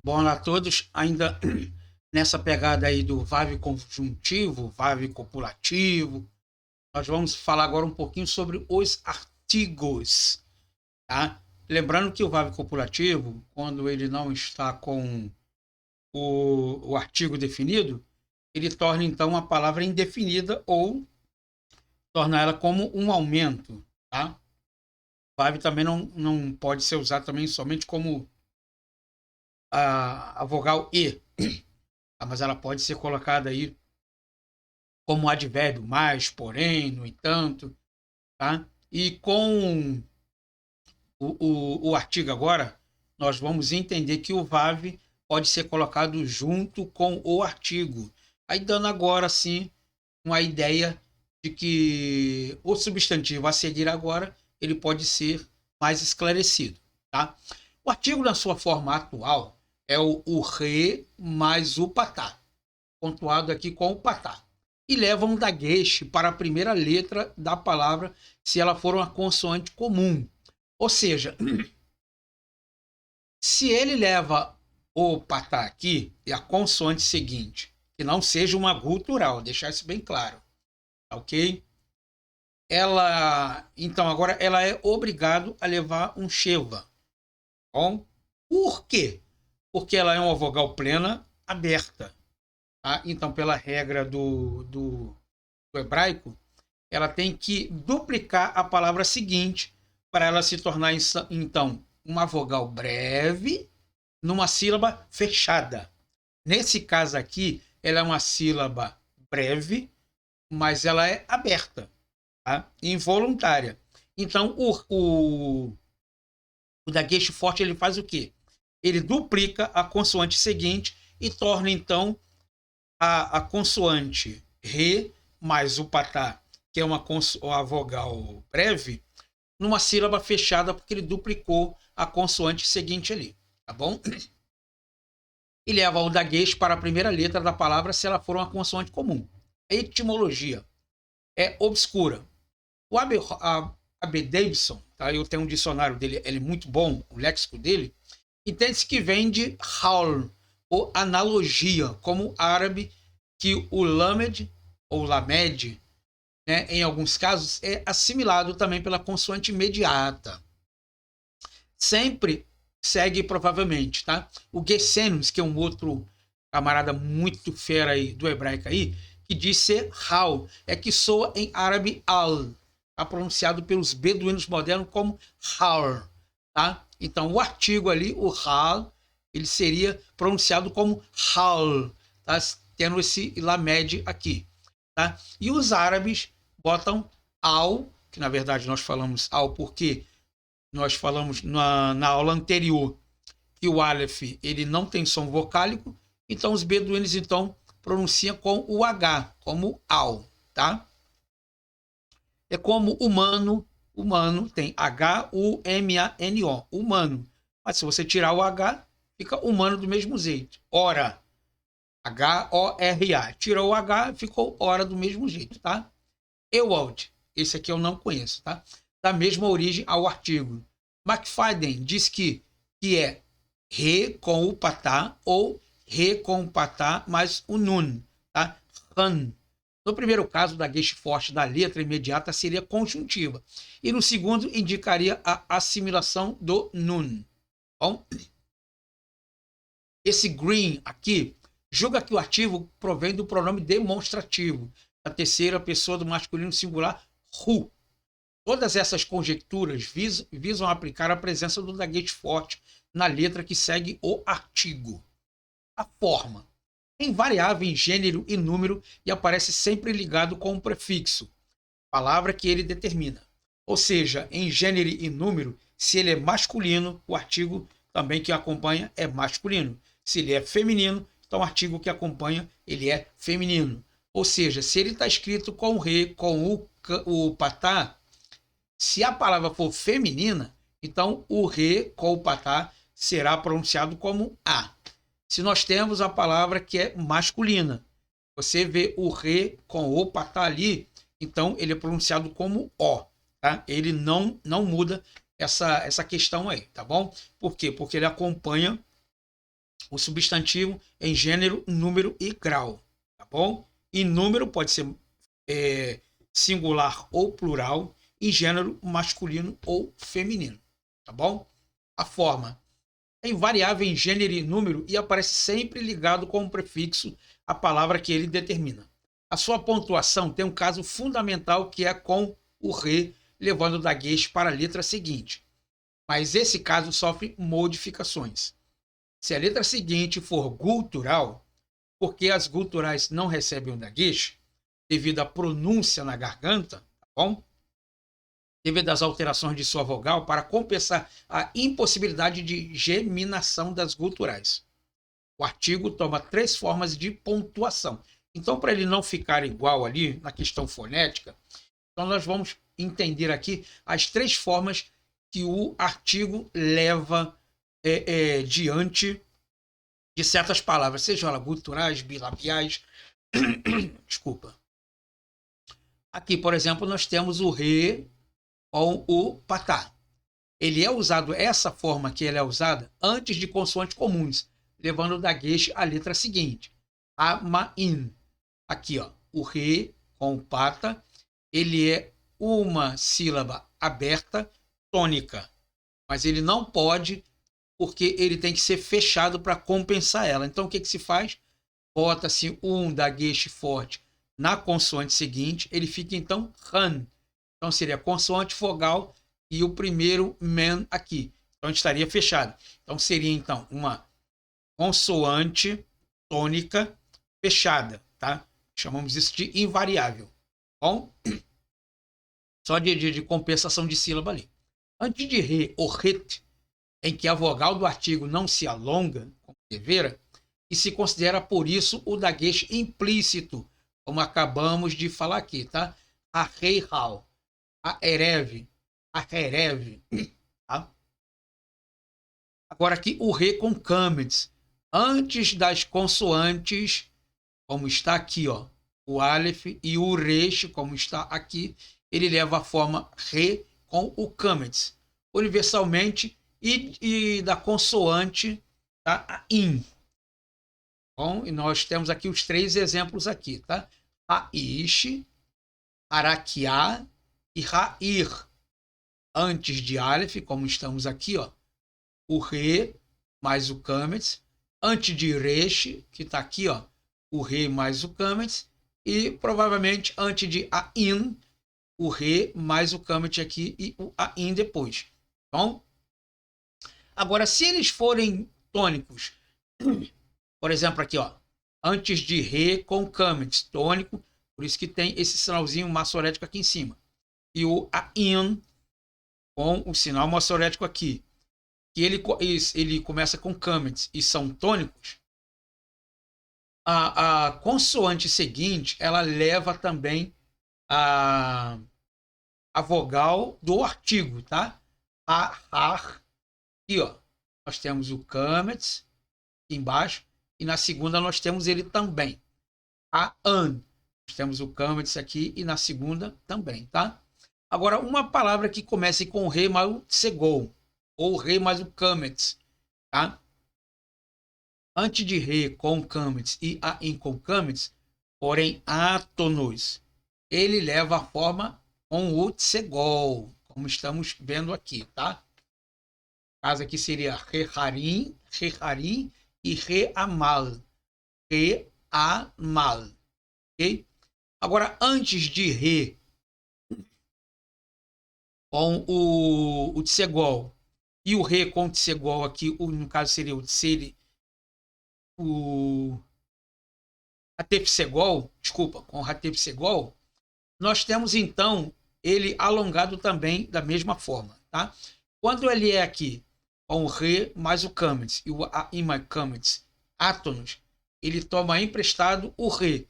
Bom, olá a todos. Ainda nessa pegada aí do VAV conjuntivo, VAV copulativo, nós vamos falar agora um pouquinho sobre os artigos, tá? Lembrando que o VAV copulativo, quando ele não está com o artigo definido, ele torna então a palavra indefinida ou torna ela como um aumento, tá? VAV também não pode ser usado também somente como a vogal E, mas ela pode ser colocada aí como advérbio, mais, porém, no entanto, tá? E com o artigo agora, nós vamos entender que o VAV pode ser colocado junto com o artigo. Aí dando agora, sim, uma ideia de que o substantivo a seguir agora, ele pode ser mais esclarecido, tá? O artigo na sua forma atual é o re mais o patá, pontuado aqui com o patá, e levam da gueixe para a primeira letra da palavra se ela for uma consoante comum. Ou seja, se ele leva o patá aqui e a consoante seguinte, que não seja uma gutural, deixar isso bem claro, ok? Então agora ela é obrigado a levar um sheva. Bom, por quê? Porque ela é uma vogal plena aberta. Tá? Então, pela regra do hebraico, ela tem que duplicar a palavra seguinte para ela se tornar, então, uma vogal breve numa sílaba fechada. Nesse caso aqui, ela é uma sílaba breve, mas ela é aberta, tá? Involuntária. Então, o dagueche forte ele faz o quê? Ele duplica a consoante seguinte e torna, então, a consoante re mais o patá, que é uma vogal breve, numa sílaba fechada, porque ele duplicou a consoante seguinte ali, tá bom? E leva o daguês para a primeira letra da palavra se ela for uma consoante comum. A etimologia é obscura. O A.B. Davidson, tá? Eu tenho um dicionário dele, ele é muito bom, o léxico dele, entende-se que vem de haul, ou analogia, como árabe, que o lamed, ou lamed, né, em alguns casos, é assimilado também pela consoante imediata. Sempre segue provavelmente, tá? O Gessenos, que é um outro camarada muito fera aí do hebraico aí, que diz ser hal, é que soa em árabe al, tá? Pronunciado pelos beduínos modernos como hal, tá? Então o artigo ali, o hal, ele seria pronunciado como hal, tá? Tendo esse lamed aqui, tá? E os árabes botam al, que na verdade nós falamos al porque nós falamos na aula anterior que o Aleph ele não tem som vocálico, então os beduínos então pronunciam com o H, como al, tá? É como humano, humano tem H-U-M-A-N-O, humano. Mas se você tirar o H, fica humano do mesmo jeito. Ora, H-O-R-A. Tirou o H, ficou hora do mesmo jeito, tá? Ewald, esse aqui eu não conheço, tá? Da mesma origem ao artigo. McFadden diz que é re com o patá ou re com o patá mais o nun, tá? Han. No primeiro caso, da gueixe forte da letra imediata seria conjuntiva. E no segundo, indicaria a assimilação do nun. Bom, esse green aqui julga que o artigo provém do pronome demonstrativo, da terceira pessoa do masculino singular, who. Todas essas conjecturas visam aplicar a presença do daguete forte na letra que segue o artigo. A forma é invariável em gênero e número e aparece sempre ligado com um prefixo, palavra que ele determina. Ou seja, em gênero e número, se ele é masculino, o artigo também que acompanha é masculino. Se ele é feminino, então o artigo que acompanha ele é feminino. Ou seja, se ele está escrito com o re, com o patá, se a palavra for feminina, então o re com o patá será pronunciado como a. Se nós temos a palavra que é masculina, você vê o re com o patá ali, então ele é pronunciado como o, tá? Ele não muda essa questão aí, tá bom? Por quê? Porque ele acompanha o substantivo em gênero, número e grau, tá bom? E número pode ser singular ou plural, e gênero masculino ou feminino, tá bom? A forma é invariável em gênero e número e aparece sempre ligado com um prefixo à palavra que ele determina. A sua pontuação tem um caso fundamental que é com o re, levando da gueixe para a letra seguinte. Mas esse caso sofre modificações. Se a letra seguinte for gutural, porque as guturais não recebem o dagueche, devido à pronúncia na garganta, tá bom? Devido às alterações de sua vogal, para compensar a impossibilidade de geminação das guturais. O artigo toma 3 formas de pontuação. Então, para ele não ficar igual ali na questão fonética, então nós vamos entender aqui as 3 formas que o artigo leva diante de certas palavras, sejam elas guturais, bilabiais. Desculpa. Aqui, por exemplo, nós temos o re com o patá. Ele é usado, essa forma que ele é usada, antes de consoantes comuns, levando da gueixe a letra seguinte. A, ma, in. Aqui, ó, o re com o pata, ele é uma sílaba aberta, tônica. Mas ele não pode, porque ele tem que ser fechado para compensar ela. Então, o que se faz? Bota-se um dagueche forte na consoante seguinte, ele fica, então, ran. Então, seria consoante vogal e o primeiro men aqui. Então, estaria fechado. Então, seria, então, uma consoante tônica fechada, tá? Chamamos isso de invariável. Bom, só de compensação de sílaba ali. Antes de re ou ret, em que a vogal do artigo não se alonga, como devera, e se considera, por isso, o dagueche implícito, como acabamos de falar aqui, tá? A rei hal, a erev, tá? Agora aqui o re com câmedes, antes das consoantes, como está aqui, ó, o aleph e o resh, como está aqui, ele leva a forma re com o câmedes, universalmente, e da consoante, tá? A in. Bom, e nós temos aqui os 3 exemplos aqui, tá? Raish, Araquiá e Rair. Antes de Aleph, como estamos aqui, ó, o Re mais o Kametz. Antes de Resh, que está aqui, ó, o Re mais o Kametz. E provavelmente antes de Ain, o Re mais o Kametz aqui e o Ain depois. Bom? Agora, se eles forem tônicos, por exemplo, aqui, ó, antes de Re com Kametz, tônico, por isso que tem esse sinalzinho maçorético aqui em cima. E o Ain com o sinal maçorético aqui, que ele começa com Kametz e são tônicos, a consoante seguinte, ela leva também a vogal do artigo, tá? A, ar, aqui, ó, nós temos o Kametz aqui embaixo, e na segunda nós temos ele também. A, an, nós temos o Kametz aqui, e na segunda também, tá? Agora, uma palavra que comece com o re mais o segol, ou re mais o kametz, tá? Antes de re com kametz e a in com kametz, porém átonos, ele leva a forma com o segol, como estamos vendo aqui, tá? O caso aqui seria reharim e reamal. Reamal, ok? Agora, antes de re com o tsegol e o re com o tsegol aqui, no caso seria o tseri, o ratepsegol, desculpa, com o ratepsegol, nós temos então ele alongado também da mesma forma, tá? Quando ele é aqui com o re mais o kametz e o aim mais kametz átonos, ele toma emprestado o re.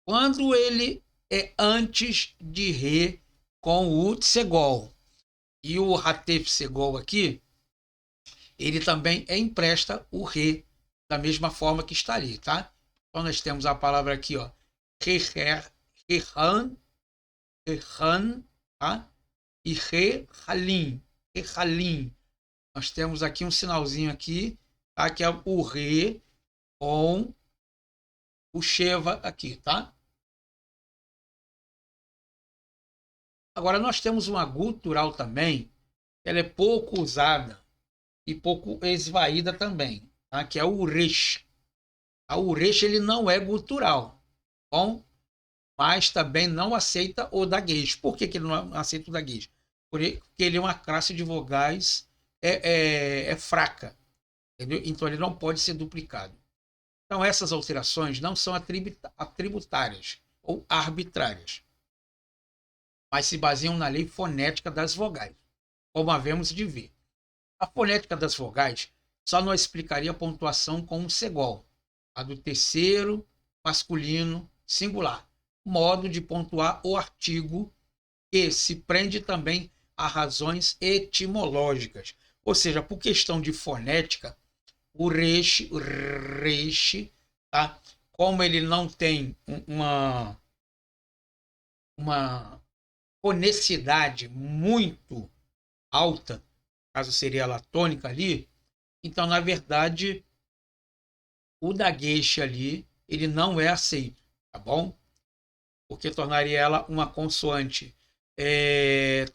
Quando ele é antes de re com o tsegol e o ratepsegol aqui, ele também empresta o re da mesma forma que está ali, tá? Então nós temos a palavra aqui, ó, rehan, tá? E rehalim. Nós temos aqui um sinalzinho aqui tá? Que é o Re com o Sheva aqui, tá? Agora, nós temos uma gutural também, ela é pouco usada e pouco esvaída também, tá? Que é o Uresh. O Uresh, ele não é gutural, bom? Mas também não aceita o daguês. Por que ele não aceita o daguês? Porque ele é uma classe de vogais fraca, entendeu? Então ele não pode ser duplicado. Então essas alterações não são atributárias ou arbitrárias, mas se baseiam na lei fonética das vogais, como havemos de ver. A fonética das vogais só não explicaria a pontuação com um segol, a do terceiro masculino singular, modo de pontuar o artigo que se prende também a razões etimológicas. Ou seja, por questão de fonética, o reixe, tá? Como ele não tem uma fonicidade muito alta, caso seria a latônica ali, então, na verdade, o dagueixe ali, ele não é aceito, tá bom? Porque tornaria ela uma consoante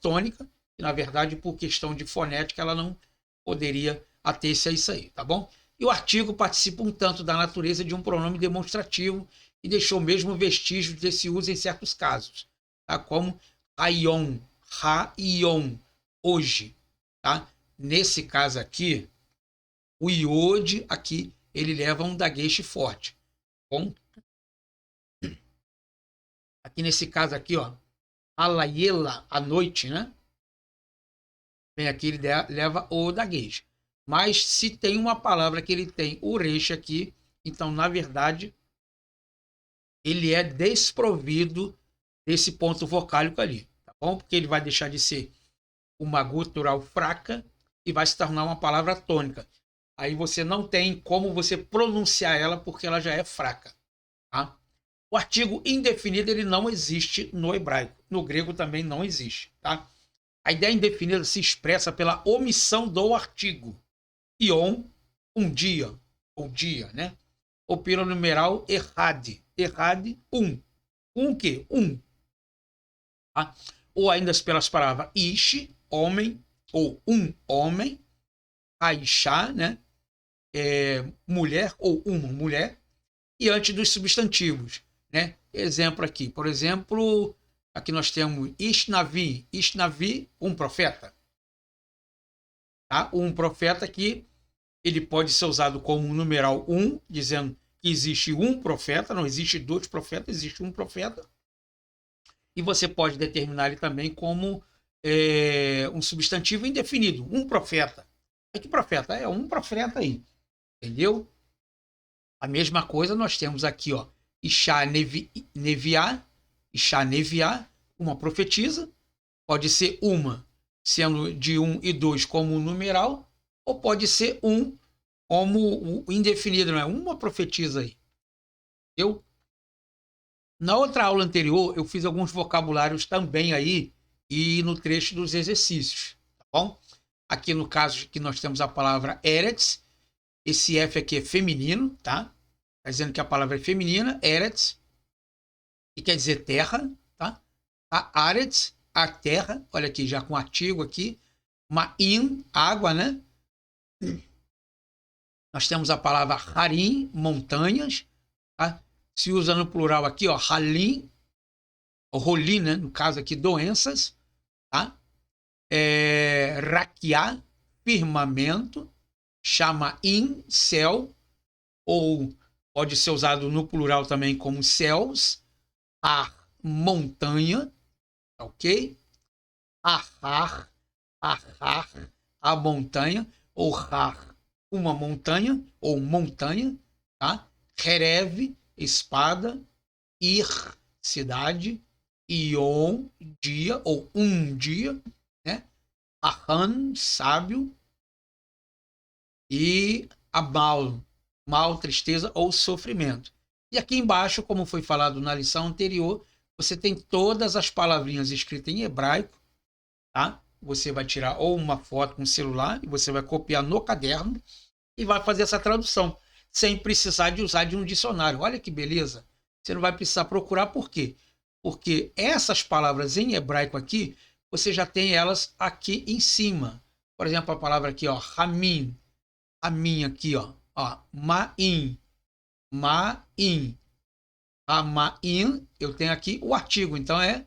tônica, e na verdade, por questão de fonética, ela não poderia ater-se a isso aí, tá bom? E o artigo participa um tanto da natureza de um pronome demonstrativo e deixou mesmo vestígios desse uso em certos casos, tá? Como aion, ha-ion, hoje, tá? Nesse caso aqui, o iode aqui, ele leva um dagueixe forte, tá bom? Aqui nesse caso aqui, ó, alayela, à noite, né? Vem aqui, ele leva o daguejo. Mas se tem uma palavra que ele tem o reche aqui, então, na verdade, ele é desprovido desse ponto vocálico ali, tá bom? Porque ele vai deixar de ser uma gutural fraca e vai se tornar uma palavra tônica. Aí você não tem como você pronunciar ela porque ela já é fraca, tá? O artigo indefinido ele não existe no hebraico. No grego também não existe, tá? A ideia indefinida se expressa pela omissão do artigo. Ion, um dia, ou dia, né? Ou pelo numeral errade. Errade, um. Um quê? Um. Tá? Ou ainda pelas palavras ish, homem, ou um homem. Aishá, né? Mulher, ou uma mulher. E antes dos substantivos, né? Exemplo aqui. Por exemplo, aqui nós temos Ishnavi. Ishnavi, um profeta. Tá? Um profeta que ele pode ser usado como um numeral 1, dizendo que existe um profeta, não existe dois profetas, existe um profeta. E você pode determinar ele também como um substantivo indefinido, um profeta. É que profeta? É um profeta aí, entendeu? A mesma coisa nós temos aqui, ó, Isha Neviá, uma profetisa, pode ser uma, sendo de 1 e 2 como um numeral, ou pode ser um como o indefinido, não é? Uma profetisa aí. Eu Na outra aula anterior, eu fiz alguns vocabulários também aí e no trecho dos exercícios, tá bom? Aqui no caso que nós temos a palavra Eretz, esse F aqui é feminino, tá? Tá dizendo que a palavra é feminina, Eretz, que quer dizer terra, tá? A Aretz, a terra, olha aqui, já com artigo aqui. Ma'im, água, né? Nós temos a palavra Harim, montanhas, tá? Se usa no plural aqui, ó, Halim, ou Rolim, né? No caso aqui, doenças, tá? Raquiá, firmamento, Chamaim, céu, ou pode ser usado no plural também como céus, Ar, montanha, ok? Ahar, a montanha, ou Har, uma montanha, ou montanha, tá? Hereve, espada, Ir, cidade, Ion, dia, ou um dia, né? Ahan, sábio, e Abal, mal, tristeza ou sofrimento. E aqui embaixo, como foi falado na lição anterior, você tem todas as palavrinhas escritas em hebraico, tá? Você vai tirar ou uma foto com o celular e você vai copiar no caderno e vai fazer essa tradução, sem precisar de usar de um dicionário. Olha que beleza! Você não vai precisar procurar, por quê? Porque essas palavras em hebraico aqui, você já tem elas aqui em cima. Por exemplo, a palavra aqui, ó, Ramin. Ramin aqui, ó, Ma'in. Ma'in. A Ma'in, eu tenho aqui o artigo, então é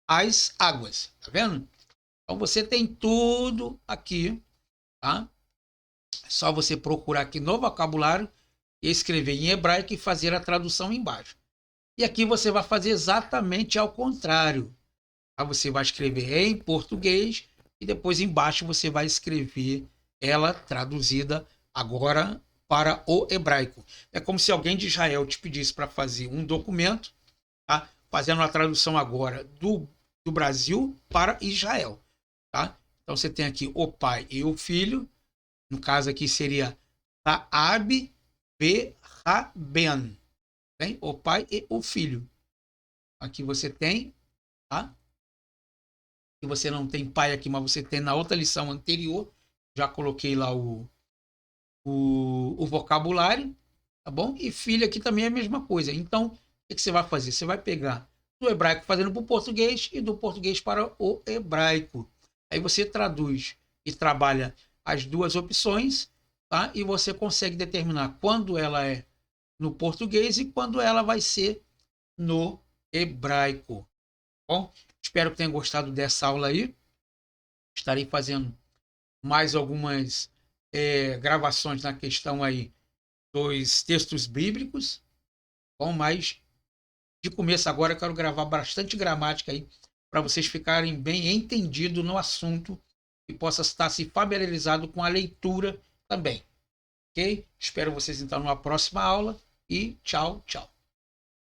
as águas, tá vendo? Então você tem tudo aqui, tá? É só você procurar aqui no vocabulário, escrever em hebraico e fazer a tradução embaixo. E aqui você vai fazer exatamente ao contrário. Tá? Você vai escrever em português e depois embaixo você vai escrever ela traduzida agora para o hebraico. É como se alguém de Israel te pedisse para fazer um documento, tá? Fazendo a tradução agora do Brasil para Israel. Tá? Então você tem aqui o pai e o filho. No caso aqui seria Taab Raben. Tem o pai e o filho. Aqui você tem, tá? E você não tem pai aqui, mas você tem na outra lição anterior. Já coloquei lá o vocabulário, tá bom? E filho aqui também é a mesma coisa. Então, o que você vai fazer? Você vai pegar do hebraico fazendo para o português e do português para o hebraico. Aí você traduz e trabalha as duas opções, tá? E você consegue determinar quando ela é no português e quando ela vai ser no hebraico. Bom, espero que tenham gostado dessa aula aí. Estarei fazendo mais algumas gravações na questão aí dos textos bíblicos. Bom, mas de começo agora eu quero gravar bastante gramática aí para vocês ficarem bem entendidos no assunto e possa estar se familiarizado com a leitura também. Ok? Espero vocês então numa próxima aula e tchau, tchau.